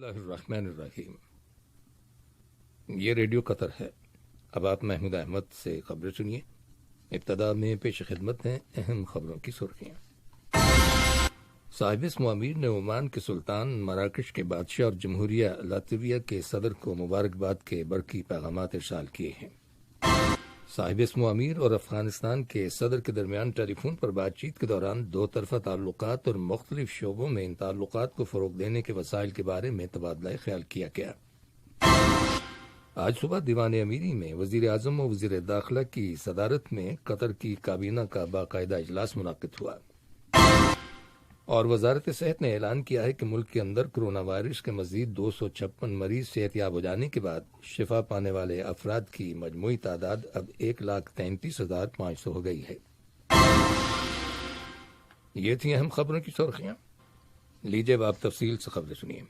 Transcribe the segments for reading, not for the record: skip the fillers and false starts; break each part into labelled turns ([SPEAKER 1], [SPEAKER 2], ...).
[SPEAKER 1] اللہ الرحمن الرحیم۔ یہ ریڈیو قطر ہے۔ اب آپ محمود احمد سے خبریں سنیے۔ ابتدا میں پیش خدمت ہیں اہم خبروں کی سرخیاں۔ صاحب اسم امیر نے عمان کے سلطان، مراکش کے بادشاہ اور جمہوریہ لاتویہ کے صدر کو مبارکباد کے برقی پیغامات ارسال کیے ہیں۔ صاحب اسم امیر اور افغانستان کے صدر کے درمیان ٹیلی فون پر بات چیت کے دوران دو طرفہ تعلقات اور مختلف شعبوں میں ان تعلقات کو فروغ دینے کے وسائل کے بارے میں تبادلہ خیال کیا گیا۔ آج صبح دیوان امیری میں وزیر اعظم و وزیر داخلہ کی صدارت میں قطر کی کابینہ کا باقاعدہ اجلاس منعقد ہوا، اور وزارت صحت نے اعلان کیا ہے کہ ملک کے اندر کرونا وائرس کے مزید 256 مریض صحت یاب ہو جانے کے بعد شفا پانے والے افراد کی مجموعی تعداد اب 1,33,500 ہو گئی ہے۔ یہ تھیں اہم خبروں کی سرخیاں۔ لیجیے اب آپ تفصیل سے خبریں سنیے۔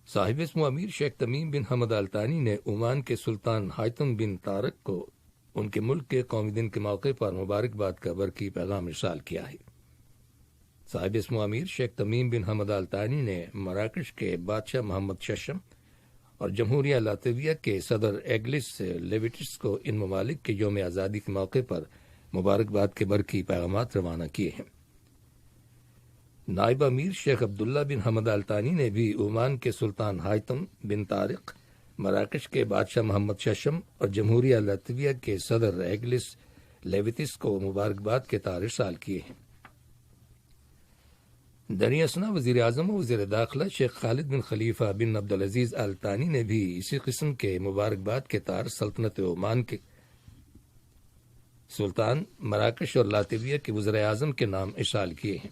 [SPEAKER 1] صاحب اسم امیر شیخ تمیم بن حمد آل ثانی نے عمان کے سلطان حاتم بن طارق کو ان کے ملک کے قومی دن کے موقع پر مبارکباد کا برقی پیغام ارسال کیا ہے۔ صاحب اسم امیر شیخ تمیم بن حمد آل ثانی نے مراکش کے بادشاہ محمد ششم اور جمہوریہ لاتویہ کے صدر ایگلس لیوٹس کو ان ممالک کے یوم آزادی کے موقع پر مبارکباد کے برقی پیغامات روانہ کیے ہیں۔ نائب امیر شیخ عبداللہ بن حمد آل ثانی نے بھی عمان کے سلطان حاتم بن طارق، مراکش کے بادشاہ محمد ششم اور جمہوریہ لاتویہ کے صدر ایگلس لیوٹس کو مبارکباد کے تار ارسال کیے ہیں۔ دنی اثنا وزیر اعظم و وزیر داخلہ شیخ خالد بن خلیفہ بن عبدالعزیز آل ثانی نے بھی اسی قسم کے مبارکباد کے تار سلطنت عمان کے سلطان، مراکش اور لاتویہ کے وزراء اعظم کے نام ارسال کیے ہیں۔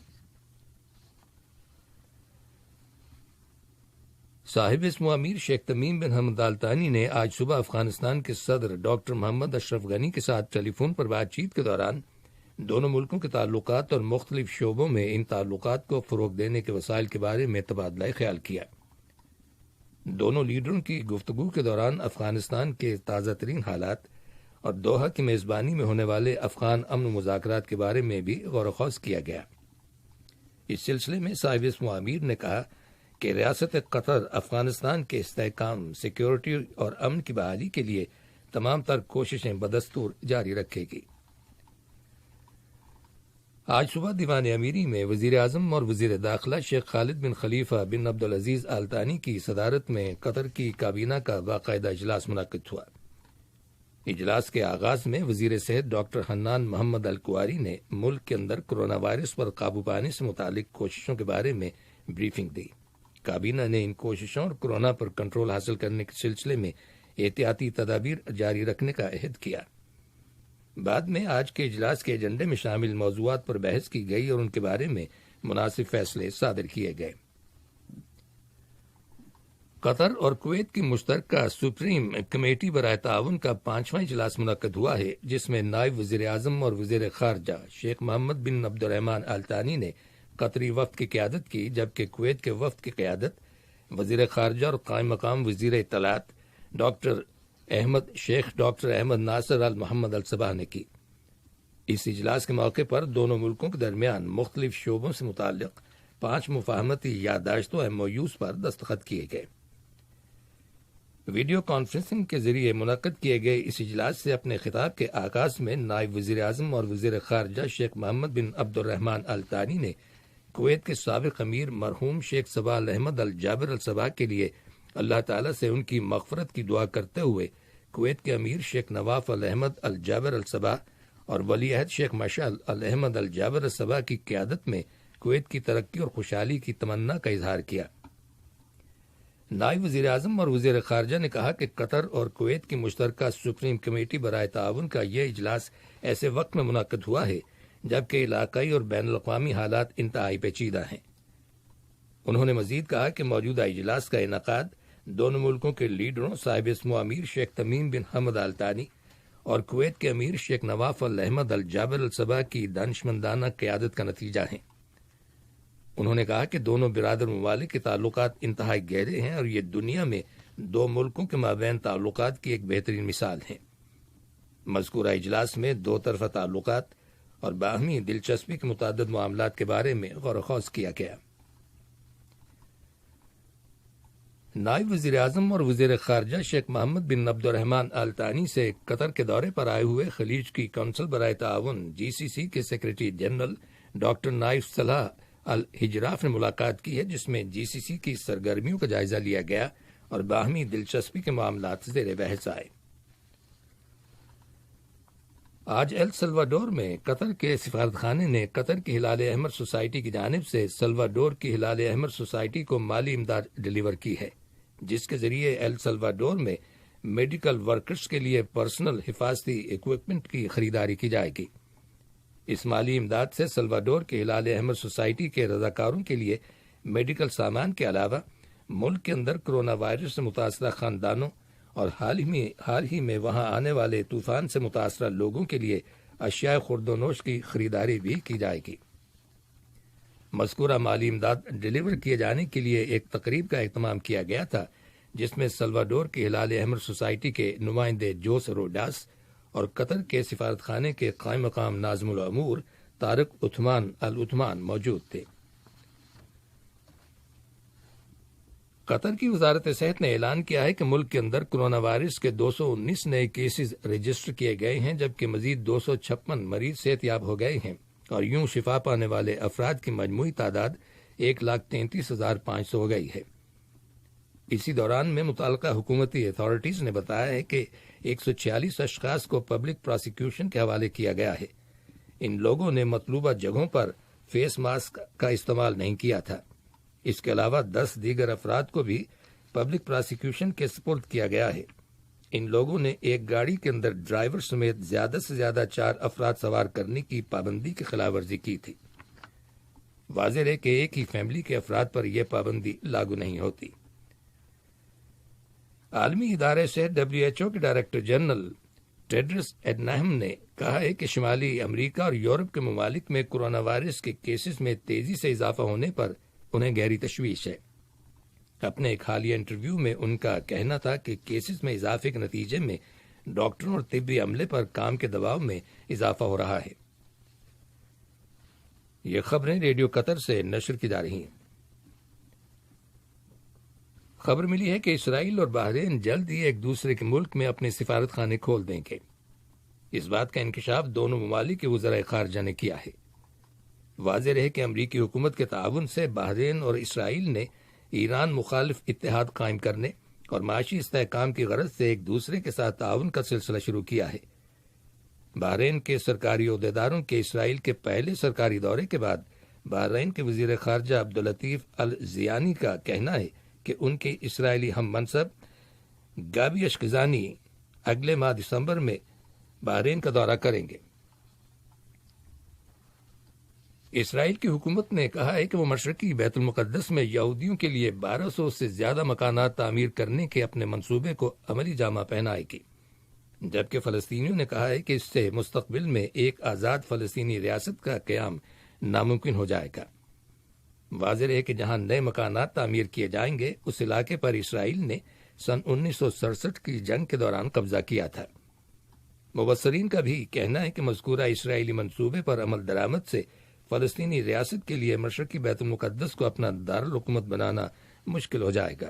[SPEAKER 1] صاحب اسم امیر شیخ تمیم بن حمد آل ثانی نے آج صبح افغانستان کے صدر ڈاکٹر محمد اشرف غنی کے ساتھ ٹیلی فون پر بات چیت کے دوران دونوں ملکوں کے تعلقات اور مختلف شعبوں میں ان تعلقات کو فروغ دینے کے وسائل کے بارے میں تبادلہ خیال کیا۔ دونوں لیڈروں کی گفتگو کے دوران افغانستان کے تازہ ترین حالات اور دوحہ کی میزبانی میں ہونے والے افغان امن مذاکرات کے بارے میں بھی غور و خوض کیا گیا۔ اس سلسلے میں صاحب اسم امیر نے کہا کہ ریاست قطر افغانستان کے استحکام، سیکیورٹی اور امن کی بحالی کے لیے تمام تر کوششیں بدستور جاری رکھے گی۔ آج صبح دیوان امیری میں وزیر اعظم اور وزیر داخلہ شیخ خالد بن خلیفہ بن عبدالعزیز آل ثانی کی صدارت میں قطر کی کابینہ کا باقاعدہ اجلاس منعقد ہوا۔ اجلاس کے آغاز میں وزیر صحت ڈاکٹر حنان محمد الکواری نے ملک کے اندر کرونا وائرس پر قابو پانے سے متعلق کوششوں کے بارے میں بریفنگ دی۔ کابینہ نے ان کوششوں اور کورونا پر کنٹرول حاصل کرنے کے سلسلے میں احتیاطی تدابیر جاری رکھنے کا عہد کیا۔ بعد میں آج کے اجلاس کے ایجنڈے میں شامل موضوعات پر بحث کی گئی اور ان کے بارے میں مناسب فیصلے صادر کیے گئے۔ قطر اور کویت کی مشترکہ سپریم کمیٹی برائے تعاون کا 5واں اجلاس منعقد ہوا ہے، جس میں نائب وزیر اعظم اور وزیر خارجہ شیخ محمد بن عبد الرحمن آل ثانی نے قطری وفد کی قیادت کی، جبکہ کویت کے وفد کی قیادت وزیر خارجہ اور قائم مقام وزیر اطلاعات ڈاکٹر احمد ناصر آل محمد الصباح نے کی۔ اس اجلاس کے موقع پر دونوں ملکوں کے درمیان مختلف شعبوں سے متعلق 5 مفاہمتی یادداشتوں MOUs پر دستخط کیے گئے۔ ویڈیو کانفرنسنگ کے ذریعے منعقد کیے گئے اس اجلاس سے اپنے خطاب کے آغاز میں نائب وزیر اعظم اور وزیر خارجہ شیخ محمد بن عبد الرحمن آل ثانی نے کویت کے سابق امیر مرحوم شیخ صباح احمد الجابر الصباح کے لیے اللہ تعالیٰ سے ان کی مغفرت کی دعا کرتے ہوئے کویت کے امیر شیخ نواف احمد الجابر الصباح اور ولی عہد شیخ مشعل احمد الجابر الصباح کی قیادت میں کویت کی ترقی اور خوشحالی کی تمنا کا اظہار کیا۔ نائب وزیر اعظم اور وزیر خارجہ نے کہا کہ قطر اور کویت کی مشترکہ سپریم کمیٹی برائے تعاون کا یہ اجلاس ایسے وقت میں منعقد ہوا ہے جبکہ علاقائی اور بین الاقوامی حالات انتہائی پیچیدہ ہیں۔ انہوں نے مزید کہا کہ موجودہ اجلاس کا انعقاد دونوں ملکوں کے لیڈروں صاحب اسم امیر شیخ تمیم بن حمد آل ثانی اور کویت کے امیر شیخ نواف احمد الجابر الصباح کی دانشمندانہ قیادت کا نتیجہ ہیں۔ انہوں نے کہا کہ دونوں برادر ممالک کے تعلقات انتہائی گہرے ہیں اور یہ دنیا میں دو ملکوں کے مابین تعلقات کی ایک بہترین مثال ہیں۔ مذکورہ اجلاس میں دو طرفہ تعلقات اور باہمی دلچسپی کے متعدد معاملات کے بارے میں غور و خوض کیا گیا۔ نائب وزیر اعظم اور وزیر خارجہ شیخ محمد بن عبد الرحمان آل ثانی سے قطر کے دورے پر آئے ہوئے خلیج کی کونسل برائے تعاون GCC کے سیکریٹری جنرل ڈاکٹر نائف صلاح الحجراف نے ملاقات کی ہے، جس میں GCC کی سرگرمیوں کا جائزہ لیا گیا اور باہمی دلچسپی کے معاملات زیر بحث آئے۔ آج ایل سلواڈور میں قطر کے سفارتخانے نے قطر کی ہلال احمر سوسائٹی کی جانب سے سلواڈور کی ہلال احمر سوسائٹی کو مالی امداد ڈلیور کی ہے، جس کے ذریعے ایل سلواڈور میں میڈیکل ورکرز کے لیے پرسنل حفاظتی ایکوپمنٹ کی خریداری کی جائے گی۔ اس مالی امداد سے سلواڈور کے ہلال احمر سوسائٹی کے رضاکاروں کے لیے میڈیکل سامان کے علاوہ ملک کے اندر کرونا وائرس سے متاثرہ خاندانوں اور حال ہی میں وہاں آنے والے طوفان سے متاثرہ لوگوں کے لیے اشیاء خورد و نوش کی خریداری بھی کی جائے گی۔ مذکورہ مالی امداد ڈلیور کیے جانے کے لیے ایک تقریب کا اہتمام کیا گیا تھا، جس میں سلواڈور کے ہلال احمر سوسائٹی کے نمائندے جوس روڈاس اور قطر کے سفارتخانے کے قائم مقام ناظم الامور طارق عثمان موجود تھے۔ قطر کی وزارت صحت نے اعلان کیا ہے کہ ملک کے اندر کرونا وائرس کے 219 نئے کیسز رجسٹر کیے گئے ہیں، جبکہ مزید 256 مریض صحت یاب ہو گئے ہیں اور یوں شفا پانے والے افراد کی مجموعی تعداد 1,33,500 ہو گئی ہے۔ اسی دوران میں متعلقہ حکومتی اتھارٹیز نے بتایا ہے کہ 146 اشخاص کو پبلک پراسیکیوشن کے حوالے کیا گیا ہے۔ ان لوگوں نے مطلوبہ جگہوں پر فیس ماسک کا استعمال نہیں کیا تھا۔ اس کے علاوہ 10 دیگر افراد کو بھی پبلک پراسیکیوشن کے سپرد کیا گیا ہے۔ ان لوگوں نے ایک گاڑی کے اندر ڈرائیور سمیت زیادہ سے زیادہ 4 افراد سوار کرنے کی پابندی کی خلاف ورزی کی تھی۔ واضح ہے کہ ایک ہی فیملی کے افراد پر یہ پابندی لاگو نہیں ہوتی۔ عالمی ادارہ صحت WHO کے ڈائریکٹر جنرل ٹیڈرس ایڈناہم نے کہا ہے کہ شمالی امریکہ اور یورپ کے ممالک میں کرونا وائرس کے کیسز میں تیزی سے اضافہ ہونے پر انہیں گہری تشویش ہے۔ اپنے ایک حالیہ انٹرویو میں ان کا کہنا تھا کہ کیسز میں اضافے کے نتیجے میں ڈاکٹروں اور طبی عملے پر کام کے دباؤ میں اضافہ ہو رہا ہے۔ یہ خبریں ریڈیو قطر سے نشر کی جا رہی ہیں۔ خبر ملی ہے کہ اسرائیل اور بحرین جلد ہی ایک دوسرے کے ملک میں اپنے سفارت خانے کھول دیں گے۔ اس بات کا انکشاف دونوں ممالک کے وزرائے خارجہ نے کیا ہے۔ واضح رہے کہ امریکی حکومت کے تعاون سے بحرین اور اسرائیل نے ایران مخالف اتحاد قائم کرنے اور معاشی استحکام کی غرض سے ایک دوسرے کے ساتھ تعاون کا سلسلہ شروع کیا ہے۔ بحرین کے سرکاری عہدیداروں کے اسرائیل کے پہلے سرکاری دورے کے بعد بحرین کے وزیر خارجہ عبداللطیف الزیانی کا کہنا ہے کہ ان کے اسرائیلی ہم منصب گابی اشکزانی اگلے ماہ دسمبر میں بحرین کا دورہ کریں گے۔ اسرائیل کی حکومت نے کہا ہے کہ وہ مشرقی بیت المقدس میں یہودیوں کے لیے 1200 سے زیادہ مکانات تعمیر کرنے کے اپنے منصوبے کو عملی جامہ پہنائے گی، جبکہ فلسطینیوں نے کہا ہے کہ اس سے مستقبل میں ایک آزاد فلسطینی ریاست کا قیام ناممکن ہو جائے گا۔ واضح ہے کہ جہاں نئے مکانات تعمیر کیے جائیں گے اس علاقے پر اسرائیل نے سن 1967 کی جنگ کے دوران قبضہ کیا تھا۔ مبصرین کا بھی کہنا ہے کہ مذکورہ اسرائیلی منصوبے پر عمل درآمد سے فلسطینی ریاست کے لیے مشرقی بیت المقدس کو اپنا دارالحکومت بنانا مشکل ہو جائے گا۔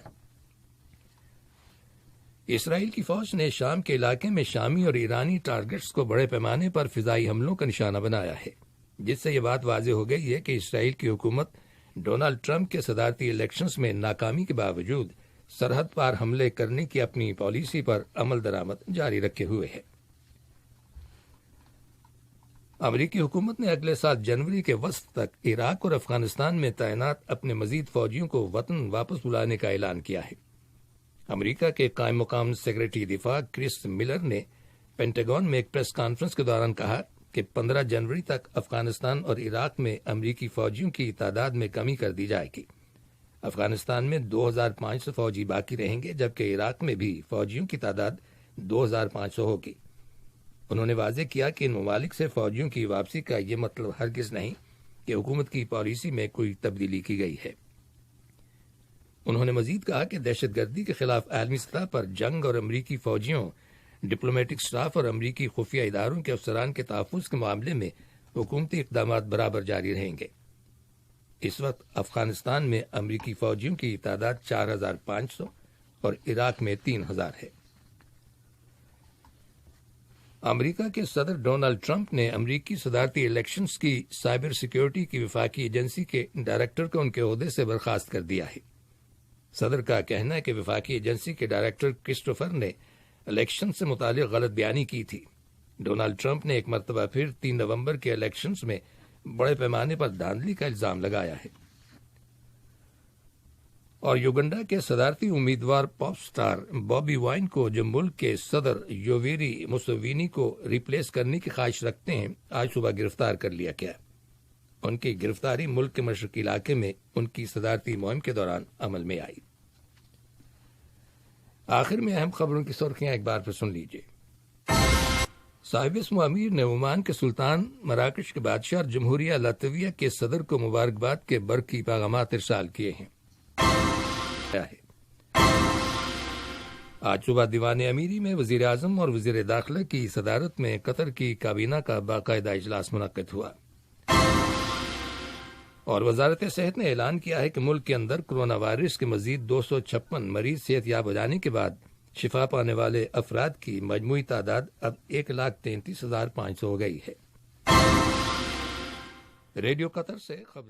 [SPEAKER 1] اسرائیل کی فوج نے شام کے علاقے میں شامی اور ایرانی ٹارگٹس کو بڑے پیمانے پر فضائی حملوں کا نشانہ بنایا ہے، جس سے یہ بات واضح ہو گئی ہے کہ اسرائیل کی حکومت ڈونلڈ ٹرمپ کے صدارتی الیکشنز میں ناکامی کے باوجود سرحد پار حملے کرنے کی اپنی پالیسی پر عمل درآمد جاری رکھے ہوئے ہے۔ امریکی حکومت نے اگلے سال جنوری کے وسط تک عراق اور افغانستان میں تعینات اپنے مزید فوجیوں کو وطن واپس بلانے کا اعلان کیا ہے۔ امریکہ کے قائم مقام سیکرٹری دفاع کرس ملر نے پینٹاگون میں ایک پریس کانفرنس کے دوران کہا کہ 15 جنوری تک افغانستان اور عراق میں امریکی فوجیوں کی تعداد میں کمی کر دی جائے گی۔ افغانستان میں 2500 فوجی باقی رہیں گے، جبکہ عراق میں بھی فوجیوں کی تعداد 2500 ہوگی۔ انہوں نے واضح کیا کہ ان ممالک سے فوجیوں کی واپسی کا یہ مطلب ہرگز نہیں کہ حکومت کی پالیسی میں کوئی تبدیلی کی گئی ہے۔ انہوں نے مزید کہا کہ دہشت گردی کے خلاف عالمی سطح پر جنگ اور امریکی فوجیوں، ڈپلومیٹک سٹاف اور امریکی خفیہ اداروں کے افسران کے تحفظ کے معاملے میں حکومتی اقدامات برابر جاری رہیں گے۔ اس وقت افغانستان میں امریکی فوجیوں کی تعداد 4500 اور عراق میں 3000 ہے۔ امریکہ کے صدر ڈونلڈ ٹرمپ نے امریکی صدارتی الیکشنز کی سائبر سیکیورٹی کی وفاقی ایجنسی کے ڈائریکٹر کو ان کے عہدے سے برخاست کر دیا ہے۔ صدر کا کہنا ہے کہ وفاقی ایجنسی کے ڈائریکٹر کرسٹوفر نے الیکشن سے متعلق غلط بیانی کی تھی۔ ڈونلڈ ٹرمپ نے ایک مرتبہ پھر 3 نومبر کے الیکشنز میں بڑے پیمانے پر دھاندلی کا الزام لگایا ہے۔ اور یوگنڈا کے صدارتی امیدوار پاپ سٹار بابی وائن کو جو ملک کے صدر یوویری مسوینی کو ریپلیس کرنے کی خواہش رکھتے ہیں، آج صبح گرفتار کر لیا گیا۔ ان کی گرفتاری ملک کے مشرقی علاقے میں ان کی صدارتی مہم کے دوران عمل میں آئی۔ آخر میں اہم خبروں کی سرخیاں ایک بار پھر سن لیجیے۔ صاحب اسم امیر نے عمان کے سلطان مراکش کے بادشاہ اور جمہوریہ لاطویہ کے صدر کو مبارکباد کے برقی پیغامات ارسال کیے ہیں۔ آج صبح دیوان امیری میں وزیر اعظم اور وزیر داخلہ کی صدارت میں قطر کی کابینہ کا باقاعدہ اجلاس منعقد ہوا، اور وزارت صحت نے اعلان کیا ہے کہ ملک کے اندر کرونا وائرس کے مزید 256 مریض صحت یاب ہو جانے کے بعد شفا پانے والے افراد کی مجموعی تعداد اب 1,33,500 ہو گئی ہے۔ ریڈیو قطر سے خبریں۔